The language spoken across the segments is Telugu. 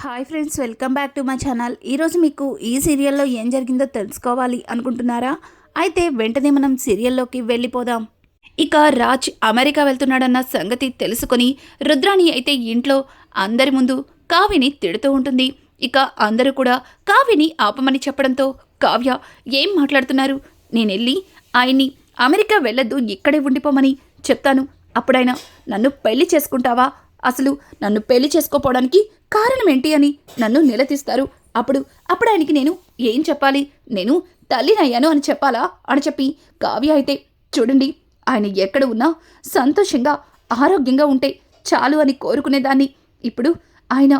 Hi friends, welcome back to my channel. ఈరోజు మీకు ఈ సీరియల్లో ఏం జరిగిందో తెలుసుకోవాలి అనుకుంటున్నారా? అయితే వెంటనే మనం సీరియల్లోకి వెళ్ళిపోదాం. ఇక రాజ్ అమెరికా వెళ్తున్నాడన్న సంగతి తెలుసుకొని రుద్రాణి అయితే ఇంట్లో అందరి ముందు కావ్యని తిడుతూ ఉంటుంది. ఇక అందరూ కూడా కావ్యని ఆపమని చెప్పడంతో కావ్య, ఏం మాట్లాడుతున్నారు? నేనెళ్ళి ఆయన్ని అమెరికా వెళ్ళొద్దు, ఇక్కడే ఉండిపోమని చెప్తాను. అప్పుడైనా నన్ను పెళ్లి చేసుకుంటావా? అసలు నన్ను పెళ్లి చేసుకోపోవడానికి కారణం ఏంటి అని నన్ను నిలదీస్తారు. అప్పుడు ఆయనకి నేను ఏం చెప్పాలి? నేను తల్లినయ్యాను అని చెప్పాలా అని చెప్పి కావ్య అయితే, చూడండి, ఆయన ఎక్కడ ఉన్నా సంతోషంగా ఆరోగ్యంగా ఉంటే చాలు అని కోరుకునేదాన్ని. ఇప్పుడు ఆయన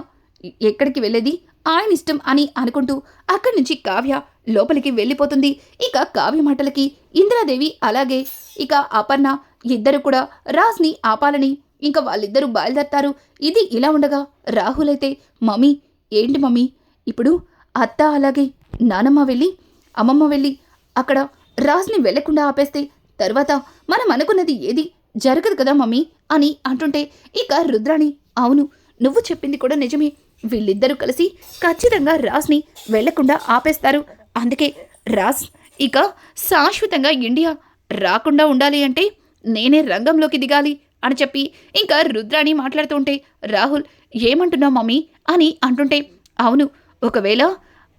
ఎక్కడికి వెళ్ళేది ఆయన ఇష్టం అని అనుకుంటూ అక్కడి నుంచి కావ్య లోపలికి వెళ్ళిపోతుంది. ఇక కావ్య మాటలకి ఇందిరాదేవి అలాగే ఇక అపర్ణ ఇద్దరు కూడా రాజ్ని ఆపాలని ఇంకా వాళ్ళిద్దరూ బయలుదేరతారు. ఇది ఇలా ఉండగా రాహుల్ అయితే, మమ్మీ, ఏంటి మమ్మీ, ఇప్పుడు అత్త అలాగే నానమ్మ వెళ్ళి అమ్మమ్మ వెళ్ళి అక్కడ రాజ్ని వెళ్లకుండా ఆపేస్తే తర్వాత మనం అనుకున్నది ఏది జరగదు కదా మమ్మీ అని అంటుంటే ఇక రుద్రాణి, అవును, నువ్వు చెప్పింది కూడా నిజమే. వీళ్ళిద్దరూ కలిసి ఖచ్చితంగా రాజ్ని వెళ్లకుండా ఆపేస్తారు. అందుకే రాజ్ ఇక శాశ్వతంగా ఇండియా రాకుండా ఉండాలి అంటే నేనే రంగంలోకి దిగాలి అని చెప్పి ఇంకా రుద్రాణి మాట్లాడుతుంటే రాహుల్, ఏమంటున్నావు మమ్మీ అని అంటుంటే, అవును, ఒకవేళ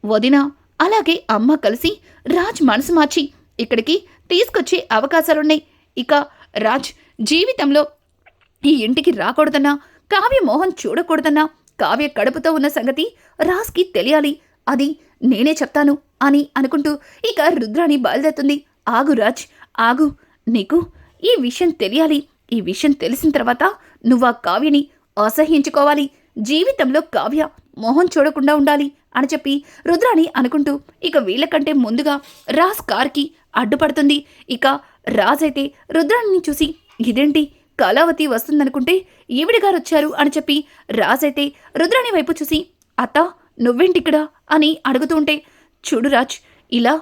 వదిన అలాగే అమ్మ కలిసి రాజ్ మనసు మార్చి ఇక్కడికి తీసుకొచ్చే అవకాశాలున్నాయి. ఇక రాజ్ జీవితంలో ఈ ఇంటికి రాకూడదన్నా, కావ్య మోహన్ చూడకూడదన్నా, కావ్య కడుపుతో ఉన్న సంగతి రాజ్కి తెలియాలి. అది నేనే చెప్తాను అని అనుకుంటూ ఇక రుద్రాణి బయలుదేరుతుంది. ఆగు రాజ్, ఆగు, నీకు ఈ విషయం తెలియాలి. ఈ విషయం తెలిసిన తర్వాత నువ్వు ఆ కావ్యని అసహ్యించుకోవాలి. జీవితంలో కావ్య మోహన్ చూడకుండా ఉండాలి అని చెప్పి రుద్రాణి అనుకుంటూ ఇక వీళ్ళకంటే ముందుగా రాజ్ కార్కి అడ్డుపడుతుంది. ఇక రాజ్ అయితే రుద్రాణిని చూసి, ఇదేంటి కళావతి వస్తుందనుకుంటే ఈవిడి గారు వచ్చారు అని చెప్పి రాజ్ అయితే రుద్రాణి వైపు చూసి, అత్త, నువ్వేంటిక్కడ అని అడుగుతూ ఉంటే, చూడు రాజ్, ఇలా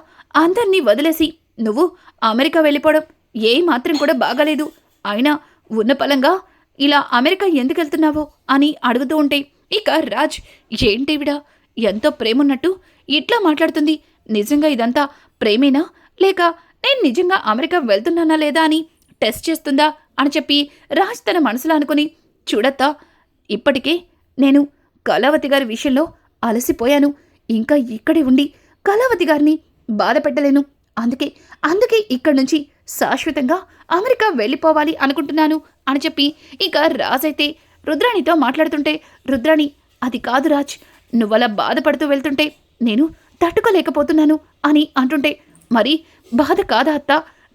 అందరినీ వదిలేసి నువ్వు అమెరికా వెళ్ళిపోవడం ఏ మాత్రం కూడా బాగాలేదు. అయినా ఉన్న పలంగా ఇలా అమెరికా ఎందుకు వెళ్తున్నావో అని అడుగుతూ ఉంటే ఇక రాజ్, ఏంటివిడ ఎంతో ప్రేమున్నట్టు ఇట్లా మాట్లాడుతుంది. నిజంగా ఇదంతా ప్రేమేనా, లేక నేను నిజంగా అమెరికా వెళ్తున్నానా లేదా అని టెస్ట్ చేస్తుందా అని చెప్పి రాజ్ తన మనసులో అనుకుని, చూడత్తా, ఇప్పటికే నేను కళావతి గారి విషయంలో అలసిపోయాను. ఇంకా ఇక్కడే ఉండి కళావతి గారిని బాధ పెట్టలేను. అందుకే ఇక్కడి నుంచి శాశ్వతంగా అమెరికా వెళ్ళిపోవాలి అనుకుంటున్నాను అని చెప్పి ఇక రాజ్ అయితే రుద్రాణితో మాట్లాడుతుంటే, రుద్రాణి, అది కాదు రాజ్, నువ్వలా బాధపడుతూ వెళ్తుంటే నేను తట్టుకోలేకపోతున్నాను అని అంటుంటే, మరి బాధ కాదా అత్త,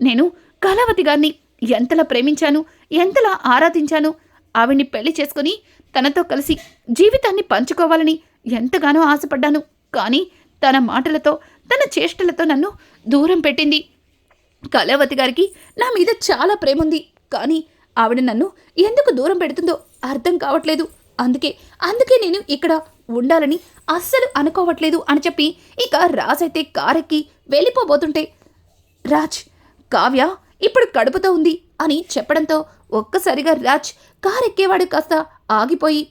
నేను కళావతి గారిని ఎంతలా ప్రేమించాను, ఎంతలా ఆరాధించాను. ఆవిడ్ని పెళ్లి చేసుకుని తనతో కలిసి జీవితాన్ని పంచుకోవాలని ఎంతగానో ఆశపడ్డాను. కానీ తన మాటలతో తన చేష్టలతో నన్ను దూరం పెట్టింది. కళావతి గారికి నా మీద చాలా ప్రేమ ఉంది, కానీ ఆవిడ నన్ను ఎందుకు దూరం పెడుతుందో అర్థం కావట్లేదు. అందుకే నేను ఇక్కడ ఉండాలని అస్సలు అనుకోవట్లేదు అని చెప్పి ఇక రాజ్ అయితే కారెక్కి వెళ్ళిపోబోతుంటే, రాజ్, కావ్య ఇప్పుడు కడుపుతో ఉంది అని చెప్పడంతో ఒక్కసారిగా రాజ్ కారెక్కేవాడు కాస్త ఆగిపోయి,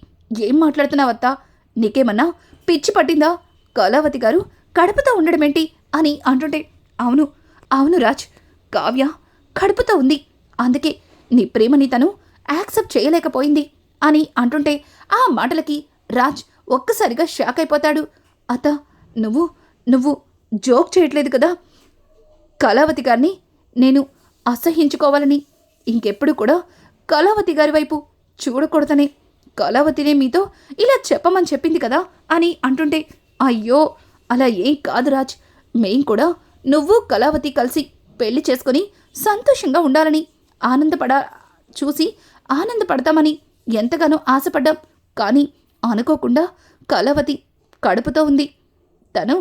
ఏం మాట్లాడుతున్నావత్తా, నీకేమన్నా పిచ్చి పట్టిందా? కళావతి గారు కడుపుతో ఉండడమేంటి అని అంటుంటే, అవును రాజ్, కావ్య కడుపుతో ఉంది. అందుకే నీ ప్రేమని తను యాక్సెప్ట్ చేయలేకపోయింది అని అంటుంటే ఆ మాటలకి రాజ్ ఒక్కసారిగా షాక్ అయిపోతాడు. అత్త, నువ్వు జోక్ చేయట్లేదు కదా? కళావతి గారిని నేను అసహ్యించుకోవాలని ఇంకెప్పుడు కూడా కళావతి గారి వైపు చూడకూడదనే కళావతినే మీతో ఇలా చెప్పమని చెప్పింది కదా అని అంటుంటే, అయ్యో, అలా ఏం కాదు రాజ్, మేం కూడా నువ్వు కళావతి కలిసి పెళ్లి చేసుకుని సంతోషంగా ఉండాలని ఆనందపడతామని ఎంతగానో ఆశపడ్డాం. కానీ అనుకోకుండా కళావతి కడుపుతో ఉంది. తను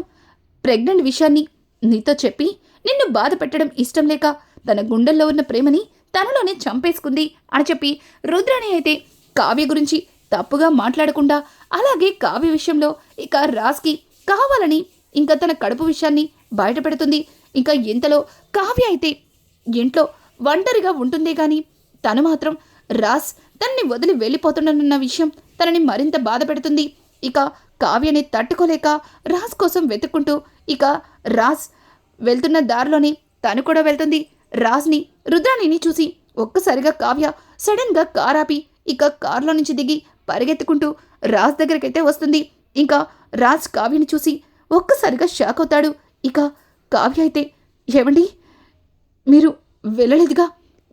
ప్రెగ్నెంట్ విషయాన్ని నీతో చెప్పి నిన్ను బాధ పెట్టడం ఇష్టం లేక తన గుండెల్లో ఉన్న ప్రేమని తనలోనే చంపేసుకుంది అని చెప్పి రుద్రాణి అయితే కావ్య గురించి తప్పుగా మాట్లాడకుండా అలాగే కావ్య విషయంలో ఇక రాజ్కి కావాలని ఇంకా తన కడుపు విషయాన్ని బయట పెడుతుంది. ఇంకా ఇంతలో కావ్య అయితే ఇంట్లో ఒంటరిగా ఉంటుందే గాని తను మాత్రం రాజ్ తనని వదిలి వెళ్ళిపోతుండన్న విషయం తనని మరింత బాధ పెడుతుంది. ఇక కావ్యని తట్టుకోలేక రాజ్ కోసం వెతుక్కుంటూ ఇక రాజ్ వెళ్తున్న దారిలోనే తను కూడా వెళ్తుంది. రాజ్ని రుద్రాణిని చూసి ఒక్కసారిగా కావ్య సడన్గా కారాపి ఇక కారులో నుంచి దిగి పరిగెత్తుకుంటూ రాజ్ దగ్గరికైతే వస్తుంది. ఇంకా రాజ్ కావ్యని చూసి ఒక్కసారిగా షాక్ అవుతాడు. ఇక కావ్య అయితే, ఏమండి మీరు వెళ్ళలేదుగా,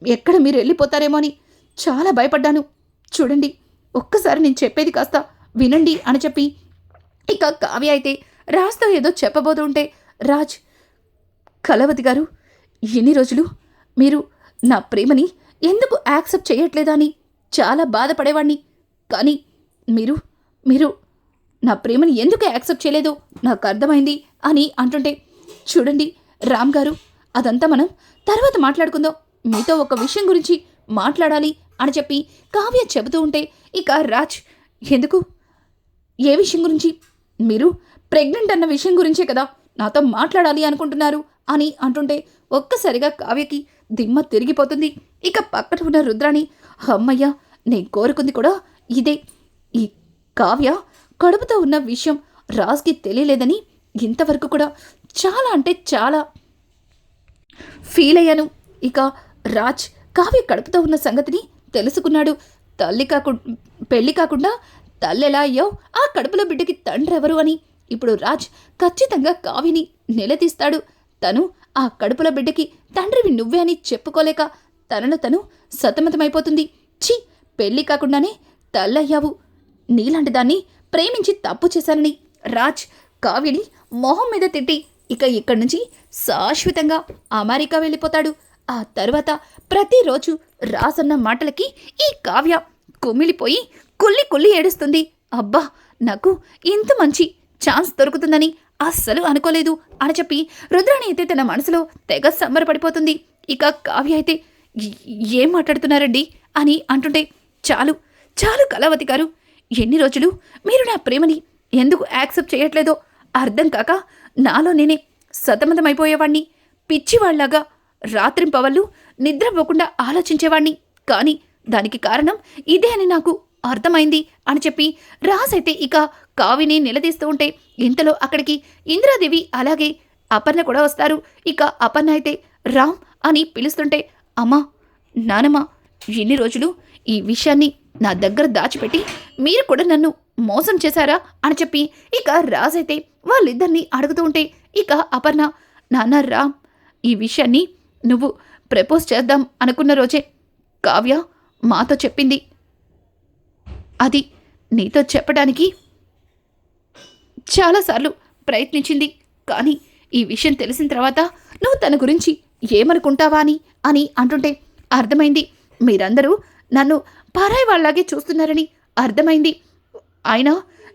ఎక్కడ మీరు వెళ్ళిపోతారేమో అని చాలా భయపడ్డాను. చూడండి, ఒక్కసారి నేను చెప్పేది కాస్త వినండి అని చెప్పి ఇక కావ్య అయితే రాజ్తో ఏదో చెప్పబోతూ ఉంటే, రాజ్, కళావతి గారు, ఎన్ని రోజులు మీరు నా ప్రేమని ఎందుకు యాక్సెప్ట్ చేయట్లేదా అని చాలా బాధపడేవాణ్ణి. కానీ మీరు మీరు నా ప్రేమని ఎందుకు యాక్సెప్ట్ చేయలేదో నాకు అర్థమైంది అని అంటుంటే, చూడండి రామ్ గారు, అదంతా మనం తర్వాత మాట్లాడుకుందాం, మీతో ఒక విషయం గురించి మాట్లాడాలి అని చెప్పి కావ్య చెబుతూ ఉంటే, ఇక రాజ్, ఎందుకు, ఏ విషయం గురించి, మీరు ప్రెగ్నెంట్ అన్న విషయం గురించే కదా నాతో మాట్లాడాలి అనుకుంటున్నారు అని అంటుంటే ఒక్కసారిగా కావ్యకి దిమ్మ తిరిగిపోతుంది. ఇక పక్కన ఉన్న రుద్రాణి, అమ్మయ్య, నేను కోరుకుంది కూడా ఇదే. ఈ కావ్య కడుపుతో ఉన్న విషయం రాజ్కి తెలియలేదని ఇంతవరకు కూడా చాలా అంటే చాలా ఫీల్ అయ్యాను. ఇక రాజ్ కావ్య కడుపుతో ఉన్న సంగతిని తెలుసుకున్నాడు. పెళ్లి కాకుండా తల్లెలా అయ్యో, ఆ కడుపులో బిడ్డకి తండ్రి ఎవరు అని ఇప్పుడు రాజ్ ఖచ్చితంగా కావ్యని నిలదీస్తాడు. తను ఆ కడుపులో బిడ్డకి తండ్రివి నువ్వే అని చెప్పుకోలేక తనలో తను సతమతమైపోతుంది. ఛీ, పెళ్లి కాకుండానే తల్లయ్యావు, నీలాంటి దాన్ని ప్రేమించి తప్పు చేశానని రాజ్ కావ్యని మొహం మీద తిట్టి ఇక ఇక్కడి నుంచి శాశ్వతంగా అమెరికా వెళ్ళిపోతాడు. ఆ తర్వాత ప్రతిరోజు రాజ్ అన్న మాటలకి ఈ కావ్య కుమిలిపోయి కుల్లి ఏడుస్తుంది. అబ్బా, నాకు ఇంత మంచి ఛాన్స్ దొరుకుతుందని అస్సలు అనుకోలేదు అని చెప్పి రుద్రాణి అయితే తన మనసులో తెగ సంబరపడిపోతుంది. ఇక కావ్య అయితే, ఏం మాట్లాడుతున్నారండి అని అంటుంటే, చాలు చాలు కళావతి గారు, ఎన్ని రోజులు మీరు నా ప్రేమని ఎందుకు యాక్సెప్ట్ చేయట్లేదో అర్థం కాక నాలో నేనే సతమతమైపోయేవాణ్ణి. పిచ్చివాళ్లాగా రాత్రింపవళ్ళు నిద్రపోకుండా ఆలోచించేవాణ్ణి. కానీ దానికి కారణం ఇదే అని నాకు అర్థమైంది అని చెప్పి రాజ్ అయితే ఇక కావ్యని నిలదీస్తూ ఉంటే, ఇంతలో అక్కడికి ఇంద్రాదేవి అలాగే అపర్ణ కూడా వస్తారు. ఇక అపర్ణ అయితే రామ్ అని పిలుస్తుంటే, అమ్మా, నానమ్మ, ఎన్ని రోజులు ఈ విషయాన్ని నా దగ్గర దాచిపెట్టి మీరు కూడా నన్ను మోసం చేశారా అని చెప్పి ఇక రాజ్ అయితే వాళ్ళిద్దరినీ అడుగుతూ ఉంటే, ఇక అపర్ణ, నాన్న రామ్, ఈ విషయాన్ని నువ్వు ప్రపోజ్ చేద్దాం అనుకున్న రోజే కావ్య మాతో చెప్పింది. అది నీతో చెప్పడానికి చాలాసార్లు ప్రయత్నించింది. కానీ ఈ విషయం తెలిసిన తర్వాత నువ్వు తన గురించి ఏమనుకుంటావా అని అంటుంటే, అర్థమైంది, మీరందరూ నన్ను పరాయి వాళ్ళలాగే చూస్తున్నారని అర్థమైంది. అయినా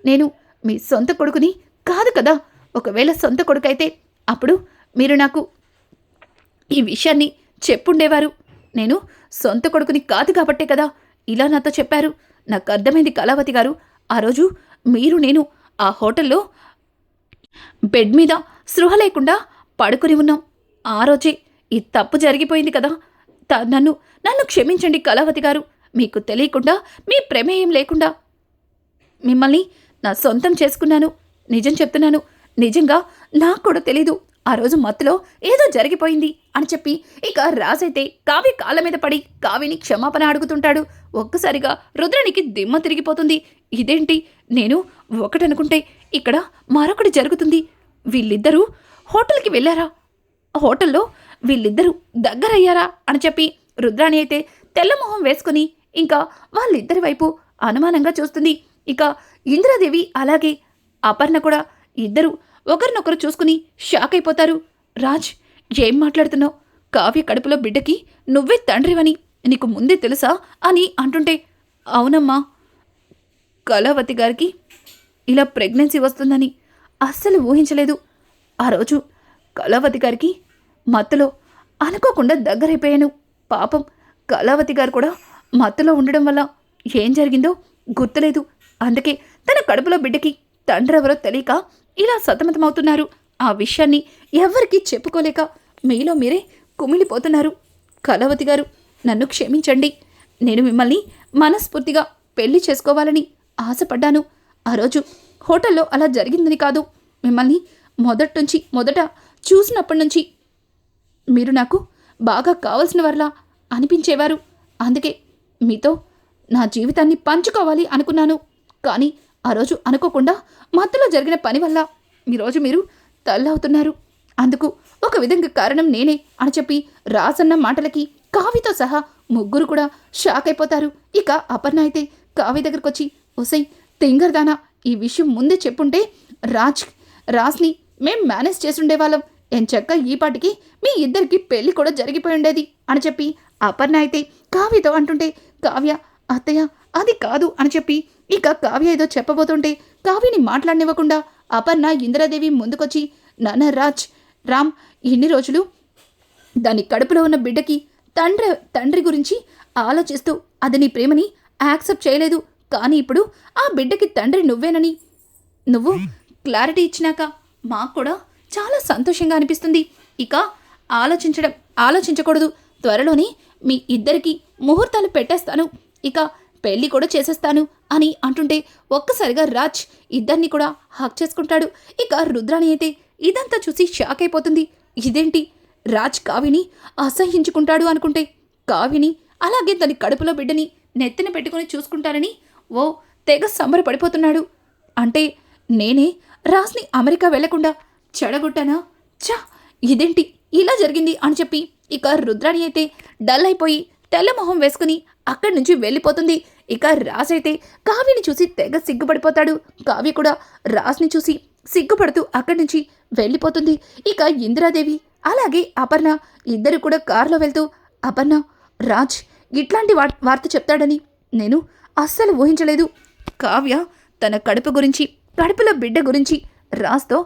నేను మీ సొంత కొడుకుని కాదు కదా. ఒకవేళ సొంత కొడుకైతే అప్పుడు మీరు నాకు ఈ విషయాన్ని చెప్పుండేవారు. నేను సొంత కొడుకుని కాదు కాబట్టే కదా ఇలా నాతో చెప్పారు. నాకు అర్థమైంది కళావతి గారు, ఆ రోజు మీరు నేను ఆ హోటల్లో బెడ్ మీద స్పృహ లేకుండా పడుకొని ఉన్నాం. ఆ రోజే ఈ తప్పు జరిగిపోయింది కదా. నన్ను క్షమించండి కళావతి గారు, మీకు తెలియకుండా మీ ప్రమేయం లేకుండా మిమ్మల్ని నా సొంతం చేసుకున్నాను. నిజం చెప్తున్నాను, నిజంగా నాకు కూడా తెలీదు. ఆ రోజు మత్తులో ఏదో జరిగిపోయింది అని చెప్పి ఇక రాజైతే కావ్య కాళ్ళ మీద పడి కావ్యని క్షమాపణ అడుగుతుంటాడు. ఒక్కసారిగా రుద్రానికి దిమ్మ తిరిగిపోతుంది. ఇదేంటి, నేను ఒకటనుకుంటే ఇక్కడ మరొకటి జరుగుతుంది. వీళ్ళిద్దరూ హోటల్కి వెళ్ళారా, హోటల్లో వీళ్ళిద్దరూ దగ్గరయ్యారా అని చెప్పి రుద్రాణి అయితే తెల్లమొహం వేసుకుని ఇంకా వాళ్ళిద్దరి వైపు అనుమానంగా చూస్తుంది. ఇక ఇంద్రాదేవి అలాగే అపర్ణ కూడా ఇద్దరు ఒకరినొకరు చూసుకుని షాక్ అయిపోతారు. రాజ్, ఏం మాట్లాడుతున్నావు? కావ్య కడుపులో బిడ్డకి నువ్వే తండ్రివని నీకు ముందే తెలుసా అని అంటుంటే, అవునమ్మా, కళావతి గారికి ఇలా ప్రెగ్నెన్సీ వస్తుందని అస్సలు ఊహించలేదు. ఆ రోజు కళావతి గారికి మత్తులో అనుకోకుండా దగ్గరైపోయాను. పాపం కళావతి గారు కూడా మత్తులో ఉండడం వల్ల ఏం జరిగిందో గుర్తులేదు. అందుకే తన కడుపులో బిడ్డకి తండ్రి ఎవరో తెలియక ఇలా సతమతమవుతున్నారు. ఆ విషయాన్ని ఎవరికీ చెప్పుకోలేక మీలో మీరే కుమిలిపోతున్నారు. కళావతి గారు, నన్ను క్షమించండి. నేను మిమ్మల్ని మనస్ఫూర్తిగా పెళ్లి చేసుకోవాలని ఆశపడ్డాను. ఆ రోజు హోటల్లో అలా జరిగిందని కాదు, మిమ్మల్ని మొదట చూసినప్పటి నుంచి మీరు నాకు బాగా కావలసిన వారిలా అనిపించేవారు. అందుకే మీతో నా జీవితాన్ని పంచుకోవాలి అనుకున్నాను. కానీ ఆ రోజు అనుకోకుండా మధ్యలో జరిగిన పని వల్ల ఈరోజు మీరు తల్లవుతున్నారు. అందుకు ఒక విధంగా కారణం నేనే అని చెప్పి రాజన్న మాటలకి కావ్యతో సహా ముగ్గురు కూడా షాక్ అయిపోతారు. ఇక అపర్ణ అయితే కావ్య దగ్గరకు వచ్చి, ఒసై తింగర్దానా, ఈ విషయం ముందే చెప్పుంటే రాజ్ని మేం మేనేజ్ చేసుండేవాళ్ళం. ఎంచక్క ఈ పాటికి మీ ఇద్దరికి పెళ్లి కూడా జరిగిపోయి ఉండేది అని చెప్పి అపర్ణ అయితే కావ్యతో అంటుంటే, కావ్య అత్తయ్య అది కాదు అని చెప్పి ఇక కావ్య ఏదో చెప్పబోతుంటే కావ్యని మాట్లాడనివ్వకుండా అపర్ణ ఇందిరాదేవి ముందుకొచ్చి, నాన్న రామ్ ఇన్ని రోజులు దాని కడుపులో ఉన్న బిడ్డకి తండ్రి గురించి ఆలోచిస్తూ అది నీ ప్రేమని యాక్సెప్ట్ చేయలేదు. కానీ ఇప్పుడు ఆ బిడ్డకి తండ్రి నువ్వేనని నువ్వు క్లారిటీ ఇచ్చినాక మాకు కూడా చాలా సంతోషంగా అనిపిస్తుంది. ఇక ఆలోచించకూడదు. త్వరలోనే మీ ఇద్దరికి ముహూర్తాలు పెట్టేస్తాను, ఇక పెళ్లి కూడా చేసేస్తాను అని అంటుంటే ఒక్కసారిగా రాజ్ ఇద్దరిని కూడా హక్ చేసుకుంటాడు. ఇక రుద్రాణి అయితే ఇదంతా చూసి షాక్ అయిపోతుంది. ఇదేంటి, రాజ్ కావ్యని అసహ్యించుకుంటాడు అనుకుంటే కావ్యని అలాగే తన కడుపులో బిడ్డని నెత్తిన పెట్టుకుని చూసుకుంటానని తెగ సంబరపడిపోతున్నాడు. అంటే నేనే రాజ్ని అమెరికా వెళ్లకుండా చెడగొట్టానా? ఇదేంటి ఇలా జరిగింది అని చెప్పి ఇక రుద్రాణి అయితే డల్ అయిపోయి తెల్లమొహం వేసుకుని అక్కడి నుంచి వెళ్ళిపోతుంది. ఇక రాజ్ అయితే కావ్యని చూసి తెగ సిగ్గుపడిపోతాడు. కావ్య కూడా రాజ్ని చూసి సిగ్గుపడుతూ అక్కడి నుంచి వెళ్ళిపోతుంది. ఇక ఇందిరాదేవి అలాగే అపర్ణ ఇద్దరు కూడా కారులో వెళ్తూ, అపర్ణ, రాజ్ ఇట్లాంటి వార్త చెప్తాడని నేను అస్సలు ఊహించలేదు. కావ్య తన కడుపులో బిడ్డ గురించి రాజ్తో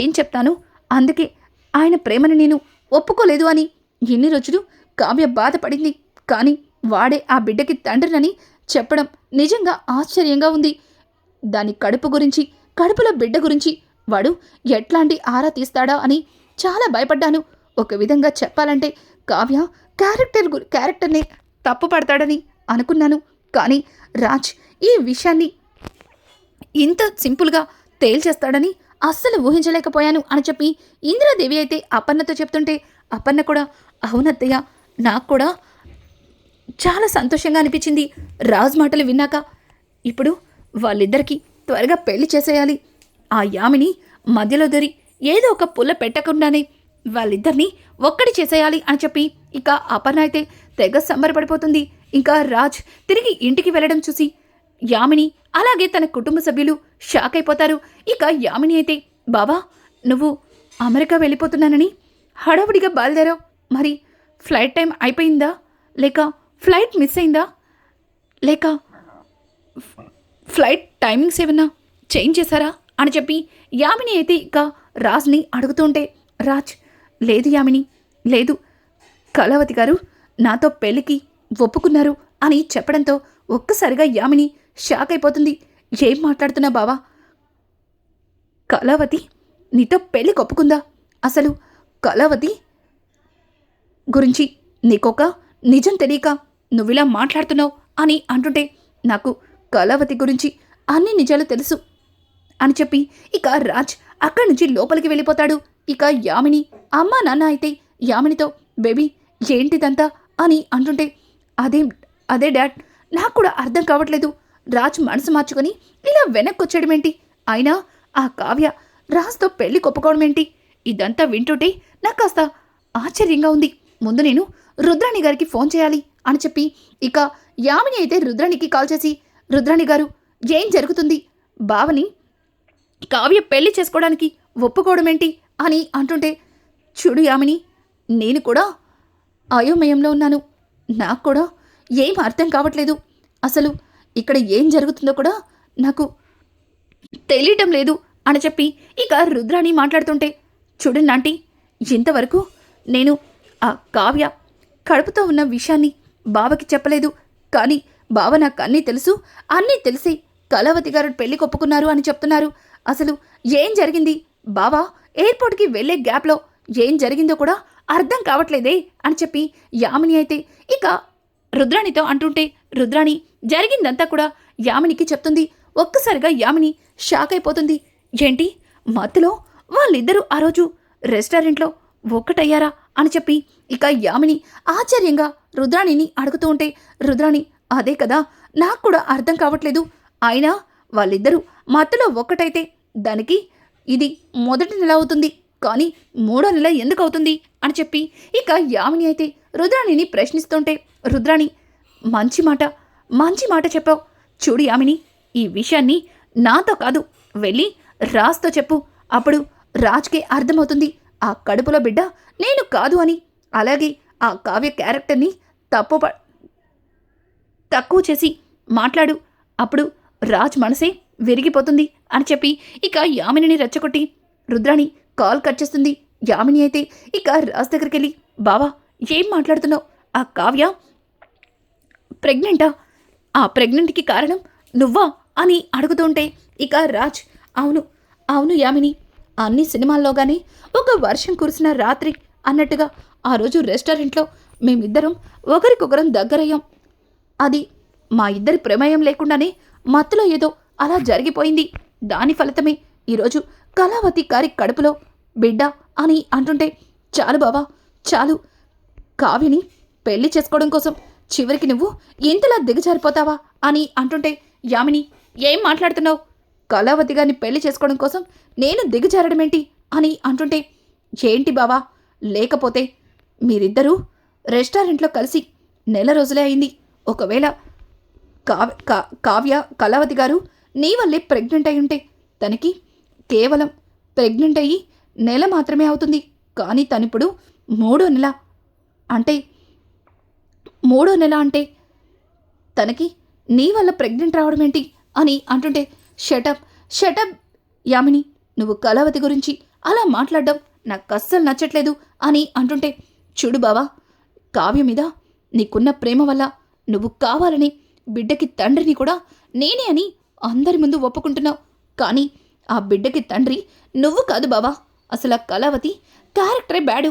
ఏం చెప్తాను, అందుకే ఆయన ప్రేమని నేను ఒప్పుకోలేదు అని ఎన్ని రోజులు కావ్య బాధపడింది. కానీ వాడే ఆ బిడ్డకి తండ్రినని చెప్పడం నిజంగా ఆశ్చర్యంగా ఉంది. దాని కడుపులో బిడ్డ గురించి వాడు ఎట్లాంటి ఆరా తీస్తాడా అని చాలా భయపడ్డాను. ఒక విధంగా చెప్పాలంటే కావ్య క్యారెక్టర్ని తప్పు పడతాడని అనుకున్నాను. కానీ రాజ్ ఈ విషయాన్ని ఇంత సింపుల్గా తేల్చేస్తాడని అస్సలు ఊహించలేకపోయాను అని చెప్పి ఇందిరాదేవి అయితే అపర్ణతో చెప్తుంటే అపర్ణ కూడా, అవునత్తయ్య, నాకు కూడా చాలా సంతోషంగా అనిపించింది రాజ్ మాటలు విన్నాక. ఇప్పుడు వాళ్ళిద్దరికీ త్వరగా పెళ్లి చేసేయాలి. ఆ యామిని మధ్యలో దొరి ఏదో ఒక పుల్ల పెట్టకుండానే వాళ్ళిద్దరినీ ఒక్కడి చేసేయాలి అని చెప్పి ఇక అపర్ణ అయితే తెగ సంబరపడిపోతుంది. ఇంకా రాజ్ తిరిగి ఇంటికి వెళ్ళడం చూసి యామిని అలాగే తన కుటుంబ సభ్యులు షాక్ అయిపోతారు. ఇక యామిని అయితే, బాబా, నువ్వు అమెరికా వెళ్ళిపోతున్నానని హడావుడిగా బయలుదేరావు. మరి ఫ్లైట్ టైం అయిపోయిందా, లేక ఫ్లైట్ మిస్ అయిందా, లేక ఫ్లైట్ టైమింగ్స్ ఏమన్నా చేంజ్ చేశారా అని చెప్పి యామిని అయితే ఇక రాజ్ని అడుగుతూ ఉంటే, రాజ్, లేదు యామిని, లేదు, కళావతి గారు నాతో పెళ్ళికి ఒప్పుకున్నారు అని చెప్పడంతో ఒక్కసారిగా యామిని షాక్ అయిపోతుంది. ఏం మాట్లాడుతున్నా బావా, కళావతి నీతో పెళ్ళికి ఒప్పుకుందా? అసలు కళావతి గురించి నీకొక నిజం తెలియక నువ్విలా మాట్లాడుతున్నావు అని అంటుంటే, నాకు కళావతి గురించి అన్ని నిజాలు తెలుసు అని చెప్పి ఇక రాజ్ అక్కడి నుంచి లోపలికి వెళ్ళిపోతాడు. ఇక యామిని అమ్మా నాన్న అయితే యామినితో, బేబీ ఏంటిదంతా అని అంటుంటే, అదే డాడ్, నాకు కూడా అర్థం కావట్లేదు. రాజ్ మనసు మార్చుకొని ఇలా వెనక్కొచ్చేయడమేంటి? అయినా ఆ కావ్య రాజ్తో పెళ్లి కొప్పుకోవడం ఏంటి? ఇదంతా వింటుంటే నాకు కాస్త ఆశ్చర్యంగా ఉంది. ముందు నేను రుద్రాణి గారికి ఫోన్ చేయాలి అని చెప్పి ఇక యామిని అయితే రుద్రాణికి కాల్ చేసి, రుద్రాణి గారు, ఏం జరుగుతుంది? బావని కావ్య పెళ్లి చేసుకోవడానికి ఒప్పుకోవడం ఏంటి అని అంటుంటే, చూడు యామిని, నేను కూడా అయోమయంలో ఉన్నాను. నాకు కూడా ఏం అర్థం కావట్లేదు. అసలు ఇక్కడ ఏం జరుగుతుందో కూడా నాకు తెలియటం లేదు అని చెప్పి ఇక రుద్రాణి మాట్లాడుతుంటే, చూడండి ఆంటీ, ఇంతవరకు నేను ఆ కావ్య కడుపుతో ఉన్న విషయాన్ని బావకి చెప్పలేదు. కానీ బావ నాకు అన్నీ తెలిసి కళావతి గారు పెళ్లి కొప్పుకున్నారు అని చెప్తున్నారు. అసలు ఏం జరిగింది? బావా ఎయిర్పోర్ట్కి వెళ్ళే గ్యాప్లో ఏం జరిగిందో కూడా అర్థం కావట్లేదే అని చెప్పి యామిని అయితే ఇక రుద్రాణితో అంటుంటే, రుద్రాణి జరిగిందంతా కూడా యామినికి చెప్తుంది. ఒక్కసారిగా యామిని షాక్ అయిపోతుంది. ఏంటి మత్తులో వాళ్ళిద్దరూ ఆ రోజు రెస్టారెంట్లో ఒక్కటయ్యారా అని చెప్పి ఇక యామిని ఆశ్చర్యంగా రుద్రాణిని అడుగుతూ ఉంటే రుద్రాణి అదే కదా నాకు కూడా అర్థం కావట్లేదు. అయినా వాళ్ళిద్దరూ మత్తులో ఒక్కటైతే దానికి ఇది మొదటి నెల అవుతుంది, కానీ 3వ నెల ఎందుకు అవుతుంది అని చెప్పి ఇక యామిని అయితే రుద్రాణిని ప్రశ్నిస్తుంటే రుద్రాణి మంచి మాట చెప్పావు. చూడు యామిని, ఈ విషయాన్ని నాతో కాదు వెళ్ళి రాజ్తో చెప్పు. అప్పుడు రాజ్కే అర్థమవుతుంది ఆ కడుపులో బిడ్డ నేను కాదు అని. అలాగే ఆ కావ్య క్యారెక్టర్ని తక్కువ చేసి మాట్లాడు. అప్పుడు రాజ్ మనసే విరిగిపోతుంది అని చెప్పి ఇక యామినిని రెచ్చగొట్టి రుద్రాణి కాల్ కట్ చేస్తుంది. యామిని అయితే ఇక రాజ్ దగ్గరికి వెళ్ళి బావా ఏం మాట్లాడుతున్నావు? ఆ కావ్య ప్రెగ్నెంటా? ఆ ప్రెగ్నెంట్కి కారణం నువ్వా అని అడుగుతుంటే ఇక రాజ్ అవును యామిని, అన్ని సినిమాల్లోగానే ఒక వర్షం కురిసిన రాత్రి అన్నట్టుగా ఆ రోజు రెస్టారెంట్లో మేమిద్దరం ఒకరికొకరం దగ్గరయ్యాం. అది మా ఇద్దరి ప్రమేయం లేకుండానే మత్తులో ఏదో అలా జరిగిపోయింది. దాని ఫలితమే ఈరోజు కళావతి గారి కడుపులో బిడ్డ అని అంటుంటే చాలు బావా చాలు, కావ్యని పెళ్లి చేసుకోవడం కోసం చివరికి నువ్వు ఇంతలా దిగజారిపోతావా అని అంటుంటే యామిని ఏం మాట్లాడుతున్నావు? కళావతి గారిని పెళ్లి చేసుకోవడం కోసం నేను దిగజారడమేంటి అని అంటుంటే ఏంటి బావా, లేకపోతే మీరిద్దరూ రెస్టారెంట్లో కలిసి నెల రోజులే అయింది. ఒకవేళ కావ్య కళావతి గారు నీ వల్లే ప్రెగ్నెంట్ అయి ఉంటే తనకి కేవలం ప్రెగ్నెంట్ అయ్యి నెల మాత్రమే అవుతుంది. కానీ తనిప్పుడు 3వ నెల అంటే తనకి నీ వల్ల ప్రెగ్నెంట్ రావడం ఏంటి అని అంటుంటే షటప్ యామిని, నువ్వు కళావతి గురించి అలా మాట్లాడడం నాకు అస్సలు నచ్చట్లేదు అని అంటుంటే చూడు బావా, కావ్య మీద నీకున్న ప్రేమ వల్ల నువ్వు కావాలని బిడ్డకి తండ్రిని కూడా నేనే అని అందరి ముందు ఒప్పుకుంటున్నావు. కానీ ఆ బిడ్డకి తండ్రి నువ్వు కాదు బావా. అసలు ఆ కళావతి క్యారెక్టరే బ్యాడు.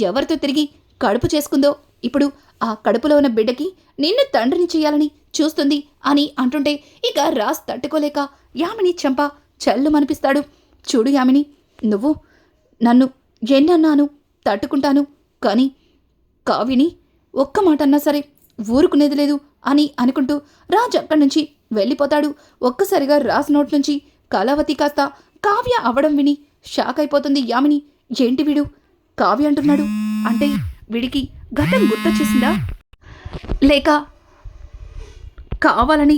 ఎవరితో తిరిగి కడుపు చేసుకుందో ఇప్పుడు ఆ కడుపులో ఉన్న బిడ్డకి నిన్ను తండ్రిని చేయాలని చూస్తుంది అని అంటుంటే ఇక రాజ్ తట్టుకోలేక యామిని చెంప చల్లుమనిపిస్తాడు. చూడు యామిని, నువ్వు నన్ను ఎన్నన్నాను తట్టుకుంటాను, కానీ కావ్యని ఒక్క మాట అన్నా సరే ఊరుకునేది లేదు అని అనుకుంటూ రాజ్ అక్కడి నుంచి వెళ్ళిపోతాడు. ఒక్కసారిగా రాజ్ నోట్ నుంచి కళావతి కాస్త కావ్య అవడం విని షాక్ అయిపోతుంది యామిని. ఏంటి వీడు కావ్య అంటున్నాడు అంటే వీడికి గతం గుర్తొచ్చేసిందా, లేక కావాలని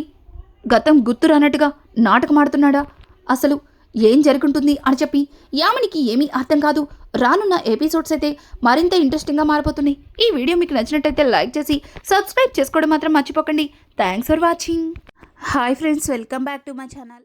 గతం గుర్తురానట్టుగా నాటకమాడుతున్నాడా? అసలు ఏం జరుగుతుంది అని చెప్పి యామినికి ఏమీ అర్థం కాదు. రానున్న ఎపిసోడ్స్ అయితే మరింత ఇంట్రెస్టింగ్గా మారిపోతున్నాయి. ఈ వీడియో మీకు నచ్చినట్టయితే లైక్ చేసి సబ్స్క్రైబ్ చేసుకోవడం మాత్రం మర్చిపోకండి. Thanks for watching. Hi friends, welcome back to my channel.